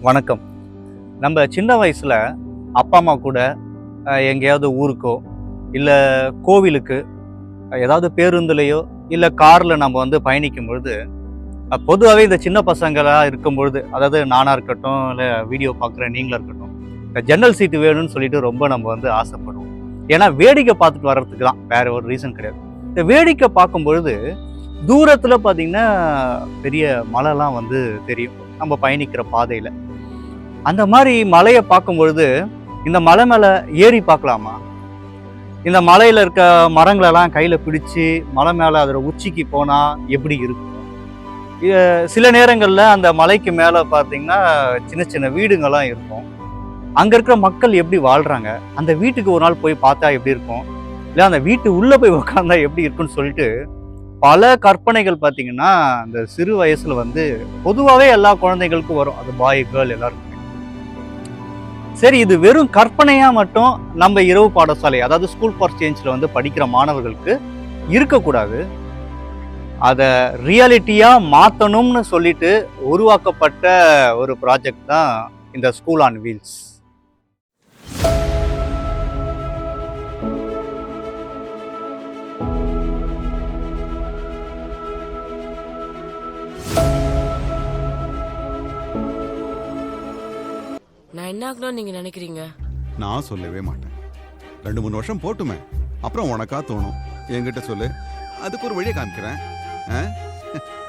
வணக்கம். நம்ம சின்ன வயசுல அப்பா அம்மா கூட எங்கேயாவது ஊருக்கோ இல்லை கோவிலுக்கு ஏதாவது பேருந்துலையோ இல்லை காரில் நம்ம வந்து பயணிக்கும் பொழுது பொதுவாகவே இந்த சின்ன பசங்களாக இருக்கும் பொழுது, அதாவது நானாக இருக்கட்டும் இல்லை வீடியோ பார்க்குற நீங்களாக இருக்கட்டும், இந்த ஜன்னல் சீட்டு வேணும்னு சொல்லிட்டு ரொம்ப நம்ம வந்து ஆசைப்படுவோம். ஏன்னா வேடிக்கை பார்த்துட்டு வர்றதுக்கு தான், வேற ஒரு ரீசன் கிடையாது. இந்த வேடிக்கை பார்க்கும் பொழுது தூரத்தில் பார்த்தீங்கன்னா பெரிய மலைலாம் வந்து தெரியும் நம்ம பயணிக்கிற பாதையில். அந்த மாதிரி மலையை பார்க்கும் பொழுது இந்த மலை மேலே ஏறி பார்க்கலாமா, இந்த மலையில் இருக்க மரங்களெல்லாம் கையில் பிடிச்சி மலை மேலே அதோட உச்சிக்கு போனால் எப்படி இருக்கும்? சில நேரங்களில் அந்த மலைக்கு மேலே பார்த்தீங்கன்னா சின்ன சின்ன வீடுங்கள்லாம் இருக்கும். அங்கே இருக்கிற மக்கள் எப்படி வாழ்கிறாங்க, அந்த வீட்டுக்கு ஒரு நாள் போய் பார்த்தா எப்படி இருக்கும், இல்லை அந்த வீட்டு உள்ளே போய் உட்காந்தா எப்படி இருக்குன்னு சொல்லிட்டு பல கற்பனைகள் பார்த்தீங்கன்னா அந்த சிறு வயசில் வந்து பொதுவாகவே எல்லா குழந்தைகளுக்கும் வரும். அது பாய் கேர்ள் எல்லாருக்கும். சரி, இது வெறும் கற்பனையாக மட்டும் நம்ம இரவு பாடசாலை, அதாவது ஸ்கூல் ஃபார் சேஞ்சில் வந்து படிக்கிற மாணவர்களுக்கு இருக்கக்கூடாது. அதை ரியாலிட்டியாக மாற்றணும்னு சொல்லிட்டு உருவாக்கப்பட்ட ஒரு ப்ராஜெக்ட் தான் இந்த ஸ்கூல் ஆன் வீல்ஸ். நான் என்ன ஆகணும்னு நீங்க நினைக்கிறீங்க? நான் சொல்லவே மாட்டேன். 2-3 வருஷம் போட்டுமே, அப்புறம் உனக்கா தோணும். என்கிட்ட சொல்லு, அதுக்கு ஒரு வழியை காமிக்கிறேன்.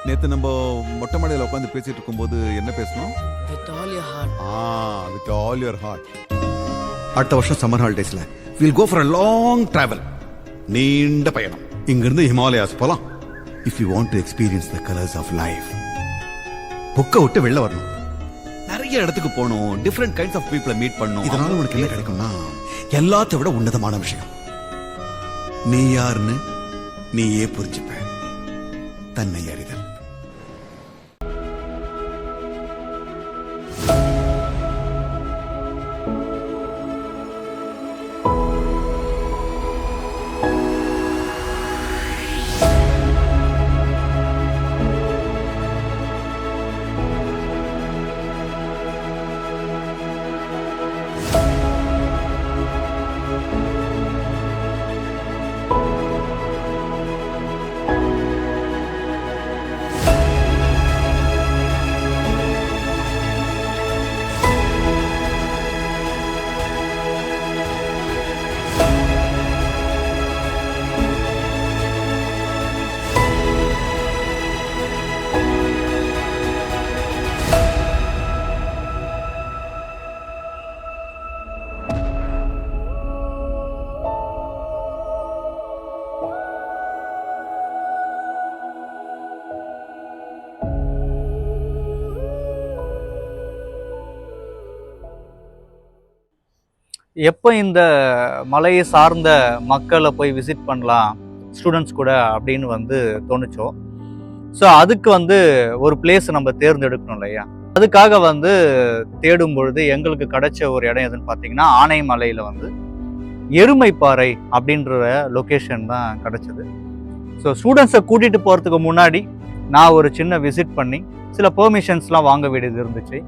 நேத்து நம்ம மொட்டை மாடியில் உட்காந்து பேசிட்டு இருக்கும்போது என்ன பேசணும்? With all your heart. With all your heart. அடுத்த வருஷம் summer ஹாலிடேஸ்ல we'll go for a long travel. நீண்ட பயணம். இங்கிருந்து ஹிமாலயாஸ் போலாம். If you want to experience the colors of life, புக்க விட்டு வெளில வரணும். நிறைய இடத்துக்கு போகணும், டிஃபரெண்ட் கைண்ட்ஸ் ஆஃப் பீப்புளை மீட் பண்ணணும். இதனால உனக்கு என்ன கிடைக்கும்னா, எல்லாத்தை விட உன்னதமான விஷயம், நீ யாருன்னு நீயே புரிஞ்சுப்ப. தன்னை அறிதல். எப்போ இந்த மலையை சார்ந்த மக்களை போய் விசிட் பண்ணலாம் ஸ்டூடெண்ட்ஸ் கூட அப்படின்னு வந்து தோணுச்சோ, ஸோ அதுக்கு வந்து ஒரு பிளேஸ் நம்ம தேர்ந்தெடுக்கணும் இல்லையா. அதுக்காக வந்து தேடும் பொழுது எங்களுக்கு கிடைச்ச ஒரு இடம் எதுன்னு பார்த்தீங்கன்னா, ஆனைமலையில் வந்து எருமைப்பாறை அப்படின்ற லொக்கேஷன் தான் கிடைச்சது. ஸோ ஸ்டூடெண்ட்ஸை கூட்டிகிட்டு போகிறதுக்கு முன்னாடி நான் ஒரு சின்ன விசிட் பண்ணி சில பெர்மிஷன்ஸ்லாம் வாங்க வேண்டியது இருந்துச்சு.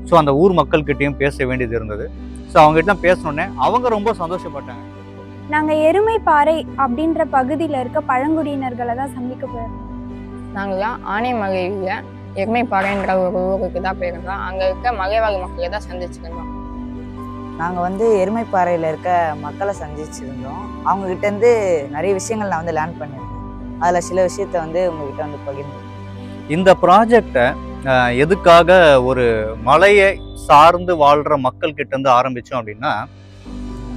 ஸோ அந்த ஊர் மக்கள்கிட்டையும் பேச வேண்டியது இருந்தது. ஸோ அவங்ககிட்ட பேசணுன்னே அவங்க ரொம்ப சந்தோஷப்பட்டாங்க. நாங்கள் எருமைப்பாறை அப்படின்ற பகுதியில் இருக்க பழங்குடியினர்களை தான் சந்திக்க போயிருந்தோம். நாங்கள்லாம் ஆனைமலையில் எருமைப்பாறைன்ற ஒரு ஊருக்கு தான் போயிருந்தோம். அங்கே இருக்க மலைவாழ் மக்களை தான் சந்திச்சிருந்தோம். நாங்கள் வந்து எருமைப்பாறையில் இருக்க மக்களை சந்திச்சிருந்தோம். அவங்ககிட்டேருந்து நிறைய விஷயங்கள் நான் வந்து லேர்ன் பண்ணியிருந்தேன். அதில் சில விஷயத்த வந்து உங்ககிட்ட வந்து பகிர்ந்தேன். இந்த ப்ராஜெக்டை எதுக்காக ஒரு மலையை சார்ந்து வாழ்கிற மக்கள் கிட்டேருந்து ஆரம்பித்தோம் அப்படின்னா,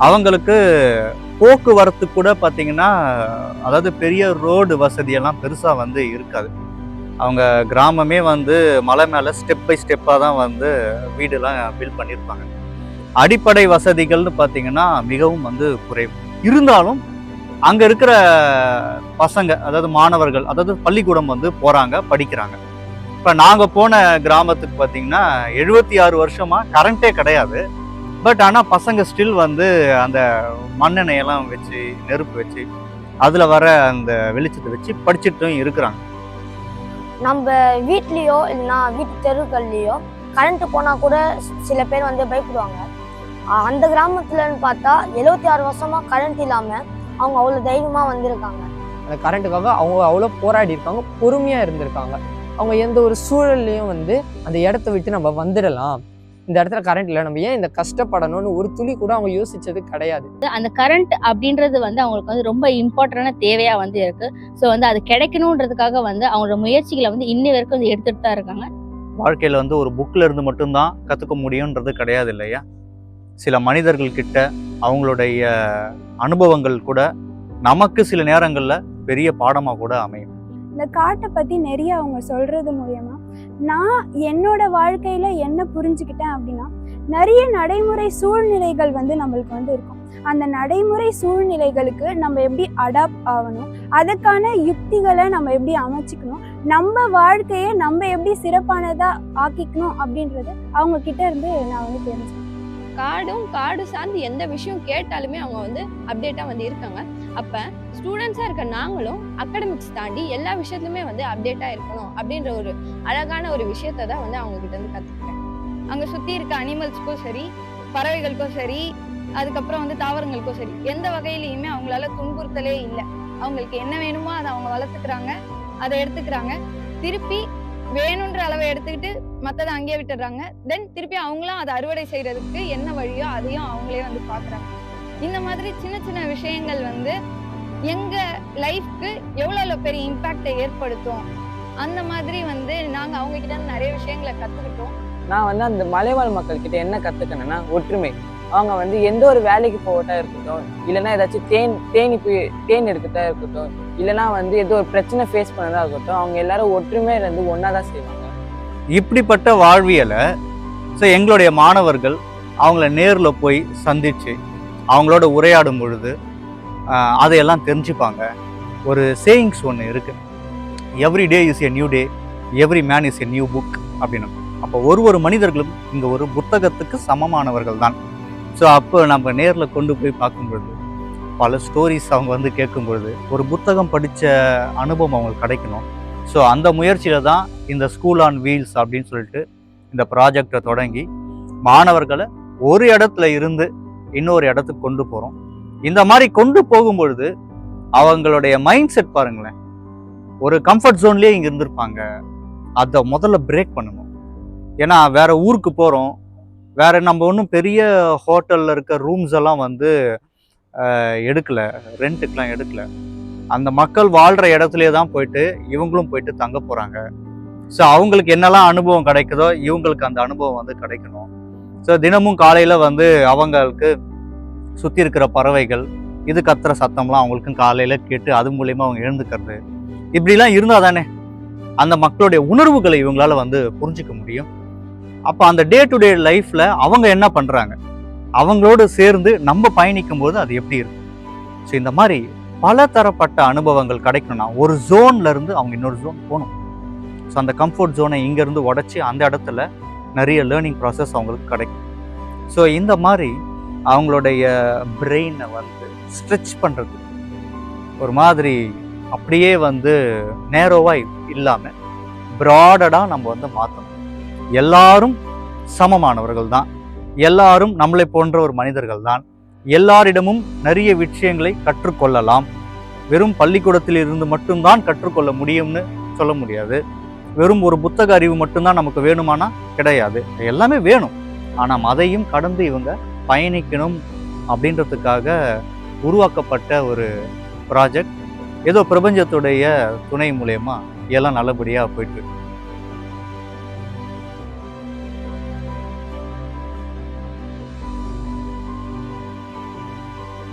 அவங்களுக்கு போக்குவரத்து கூட பார்த்திங்கன்னா, அதாவது பெரிய ரோடு வசதியெல்லாம் பெருசாக வந்து இருக்காது. அவங்க கிராமமே வந்து மலை மேலே ஸ்டெப் பை ஸ்டெப்பாக தான் வந்து வீடுலாம் பில்ட் பண்ணியிருப்பாங்க. அடிப்படை வசதிகள்னு பார்த்திங்கன்னா மிகவும் வந்து குறைவு. இருந்தாலும் அங்கே இருக்கிற பசங்க, அதாவது மாணவர்கள், அதாவது பள்ளிக்கூடம் வந்து போகிறாங்க, படிக்கிறாங்க. இப்போ நாங்கள் போன கிராமத்துக்கு பார்த்தீங்கன்னா 76 வருஷமாக கரண்ட்டே கிடையாது. பட் ஆனால் பசங்க ஸ்டில் வந்து அந்த மண்ணெண்ணெயெல்லாம் வச்சு, நெருப்பு வச்சு, அதில் வர அந்த வெளிச்சத்தை வச்சு படிச்சுட்டும் இருக்கிறாங்க. நம்ம வீட்லேயோ இல்லைன்னா வீட்டு தெருக்கள்லேயோ கரண்ட் போனால் கூட சில பேர் வந்து பயப்படுவாங்க. அந்த கிராமத்துலன்னு பார்த்தா 76 வருஷமா கரண்ட் இல்லாமல் அவங்க அவ்வளோ தைரியமாக வந்திருக்காங்க. அந்த கரண்ட்டுக்காக அவங்க அவ்வளோ போராடி இருக்காங்க, பொறுமையாக இருந்திருக்காங்க. அவங்க எந்த ஒரு சூழல்லையும் வந்து அந்த இடத்த விட்டு நம்ம வந்துடலாம், இந்த இடத்துல கரண்ட் இல்லை, நம்ம ஏன் இந்த கஷ்டப்படணும்னு ஒரு துளி கூட அவங்க யோசிச்சது கிடையாது. அந்த கரண்ட் அப்படின்றது வந்து அவங்களுக்கு வந்து ரொம்ப இம்பார்ட்டன்டான தேவையாக வந்து இருக்கு. ஸோ வந்து அது கிடைக்கணுன்றதுக்காக வந்து அவங்களோட முயற்சிகளை வந்து இன்னி வரைக்கும் வந்து எடுத்துட்டு தான் இருக்காங்க. வாழ்க்கையில் வந்து ஒரு புக்கில் இருந்து மட்டும்தான் கற்றுக்க முடியுன்றது கிடையாது இல்லையா. சில மனிதர்கள் கிட்ட அவங்களுடைய அனுபவங்கள் கூட நமக்கு சில நேரங்களில் பெரிய பாடமாக கூட அமையும். இந்த காட்டை பற்றி நிறைய அவங்க சொல்கிறது மூலயமா நான் என்னோட வாழ்க்கையில் என்ன புரிஞ்சுக்கிட்டேன் அப்படின்னா, நிறைய நடைமுறை சூழ்நிலைகள் வந்து நம்மளுக்கு வந்து இருக்கும். அந்த நடைமுறை சூழ்நிலைகளுக்கு நம்ம எப்படி அடாப்ட் ஆகணும், அதுக்கான யுக்திகளை நம்ம எப்படி அமைச்சிக்கணும், நம்ம வாழ்க்கையை நம்ம எப்படி சிறப்பானதாக ஆக்கிக்கணும் அப்படின்றது அவங்க கிட்ட இருந்து நான் வந்து தெரிஞ்சுக்கேன். காடு சார்ந்து எந்த விஷயம் கேட்டாலுமே அவங்க வந்து அப்டேட்டாக வந்து இருக்காங்க. அப்போ ஸ்டூடெண்ட்ஸாக இருக்க நாங்களும் அகாடமிக்ஸ் தாண்டி எல்லா விஷயத்துலையுமே வந்து அப்டேட்டாக இருக்கணும் அப்படின்ற ஒரு அழகான ஒரு விஷயத்தை தான் வந்து அவங்க கிட்ட இருந்து கற்றுக்கிறேன். அங்கே சுற்றி இருக்க அனிமல்ஸ்க்கும் சரி, பறவைகளுக்கும் சரி, அதுக்கப்புறம் வந்து தாவரங்களுக்கும் சரி, எந்த வகையிலையுமே அவங்களால துன்புறுத்தலே இல்லை. அவங்களுக்கு என்ன வேணுமோ அதை அவங்க வளர்த்துக்கிறாங்க, அதை எடுத்துக்கிறாங்க, திருப்பி வேணுன்ற அளவை எடுத்துக்கிட்டு மற்றதை அங்கேயே விட்டுடுறாங்க. தென் திருப்பி அவங்களும் அதை அறுவடை செய்யறதுக்கு என்ன வழியோ அதையும் அவங்களே வந்து பார்க்குறாங்க. இந்த மாதிரி சின்ன சின்ன விஷயங்கள் வந்து எங்க லைஃப்க்கு எவ்வளோ பெரிய இம்பாக்டை ஏற்படுத்தும். அந்த மாதிரி வந்து நாங்கள் அவங்க கிட்ட நிறைய விஷயங்களை கற்றுக்கிட்டோம். நான் வந்து அந்த மலைவாழ் மக்கள் கிட்ட என்ன கற்றுக்கணுன்னா ஒற்றுமை. அவங்க வந்து எந்த ஒரு வேலைக்கு போகட்டா இருக்கட்டும், இல்லைன்னா ஏதாச்சும் தேன் எடுக்கட்டா இருக்கட்டும், இல்லைன்னா வந்து ஏதோ ஒரு பிரச்சனை ஃபேஸ் பண்ணதா இருக்கட்டும், அவங்க எல்லாரும் ஒற்றுமையாக இருந்து ஒன்றா தான் செய்வாங்க. இப்படிப்பட்ட வாழ்வியலை எங்களுடைய மாணவர்கள் அவங்கள நேரில் போய் சந்தித்து அவங்களோட உரையாடும் பொழுது அதையெல்லாம் தெரிஞ்சுப்பாங்க. ஒரு சேயிங்ஸ் ஒன்று இருக்குது, every day is a new day, every man is a new book அப்படின்னு. அப்போ ஒரு மனிதர்களும் இங்கே ஒரு புத்தகத்துக்கு சமமானவர்கள் தான். ஸோ அப்போ நம்ம நேரில் கொண்டு போய் பார்க்கும்பொழுது பல ஸ்டோரிஸ் அவங்க வந்து கேட்கும்பொழுது ஒரு புத்தகம் படித்த அனுபவம் அவங்களுக்கு கிடைக்கணும். ஸோ அந்த முயற்சியில் தான் இந்த ஸ்கூல் ஆன் வீல்ஸ் அப்படின்னு சொல்லிட்டு இந்த ப்ராஜெக்டை தொடங்கி மாணவர்களை ஒரு இடத்துல இருந்து இன்னொரு இடத்துக்கு கொண்டு போகிறோம். இந்த மாதிரி கொண்டு போகும்பொழுது அவங்களுடைய மைண்ட் செட் பாருங்களேன், ஒரு கம்ஃபர்ட் ஜோன்லேயே இங்கே இருந்திருப்பாங்க. அதை முதல்ல பிரேக் பண்ணணும். ஏன்னா வேற ஊருக்கு போகிறோம், வேற நம்ம ஒன்றும் பெரிய ஹோட்டலில் இருக்க ரூம்ஸ் எல்லாம் வந்து எடுக்கலை, ரெண்ட்டுக்கெலாம் எடுக்கலை. அந்த மக்கள் வாழ்கிற இடத்துலே தான் போயிட்டு இவங்களும் போயிட்டு தங்க போகிறாங்க. ஸோ அவங்களுக்கு என்னெல்லாம் அனுபவம் கிடைக்குதோ இவங்களுக்கு அந்த அனுபவம் வந்து கிடைக்கணும். ஸோ தினமும் காலையில் வந்து அவங்களுக்கு சுற்றி இருக்கிற பறவைகள் இது கத்துற சத்தம்லாம் அவங்களுக்கும் காலையில் கேட்டு அது மூலயமா அவங்க எழுந்துக்கிறது, இப்படிலாம் இருந்தால் தானே அந்த மக்களுடைய உணர்வுகளை இவங்களால வந்து புரிஞ்சிக்க முடியும். அப்போ அந்த டே டு டே லைஃப்பில் அவங்க என்ன பண்ணுறாங்க, அவங்களோடு சேர்ந்து நம்ம பயணிக்கும் போது அது எப்படி இருக்கு. ஸோ இந்த மாதிரி பல தரப்பட்ட அனுபவங்கள் கிடைக்கணும்னா ஒரு ஜோன்ல இருந்து அவங்க இன்னொரு ஜோன் போகணும். ஸோ அந்த கம்ஃபர்ட் ஜோனை இங்கேருந்து உடச்சி அந்த இடத்துல நிறைய லேர்னிங் ப்ராசஸ் அவங்களுக்கு கிடைக்கும். ஸோ இந்த மாதிரி அவங்களுடைய பிரெயினை வந்து ஸ்ட்ரெச் பண்ணுறது, ஒரு மாதிரி அப்படியே வந்து நேரோவாக இல்லாமல் ப்ராடடாக நம்ம வந்து மாற்றணும். எல்லாரும் சமமானவர்கள் தான், எல்லாரும் நம்மளை போன்ற ஒரு மனிதர்கள் தான், எல்லாரிடமும் நிறைய விஷயங்களை கற்றுக்கொள்ளலாம். வெறும் பள்ளிக்கூடத்தில் இருந்து மட்டும்தான் கற்றுக்கொள்ள முடியும்னு சொல்ல முடியாது. வெறும் ஒரு புத்தக அறிவு மட்டும்தான் நமக்கு வேணுமானா கிடையாது, எல்லாமே வேணும். ஆனால் அதையும் கடந்து இவங்க பயணிக்கணும் அப்படின்றதுக்காக உருவாக்கப்பட்ட ஒரு ப்ராஜெக்ட். ஏதோ பிரபஞ்சத்துடைய துணை மூலயமா எல்லாம் நல்லபடியாக போயிட்டு இருக்கு.